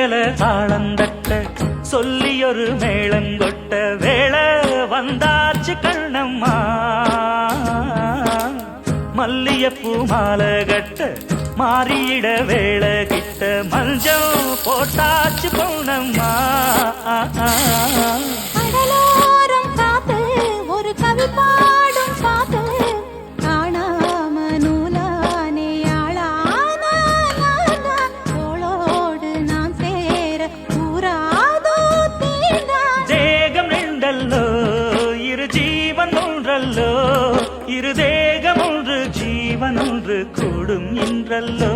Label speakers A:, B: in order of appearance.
A: மெல்லியல தாளந்தட்ட சொல்லியொரு மேளங்கொட்ட வேளை வந்தாச்சு கண்ணம்மா மல்லியப்பூ மாலை கட்ட மாறியிட வேளை கிட்ட மஞ்சள் போட்டாச்சு பொன்னம்மா
B: கடலோரம் காத்து ஒரு கவி பாடும் பாத்து காணாம நூலானே ஆளான தோளோடு நான் சேர கூறாதோ தீண்டா
A: தேகம் நின்றல்லோ இரு ஜீவன் ஒன்றல்லோ இரு தேகம் ஒன்று ஜீவன் ஒன்று கூடும் இன்றல்லோ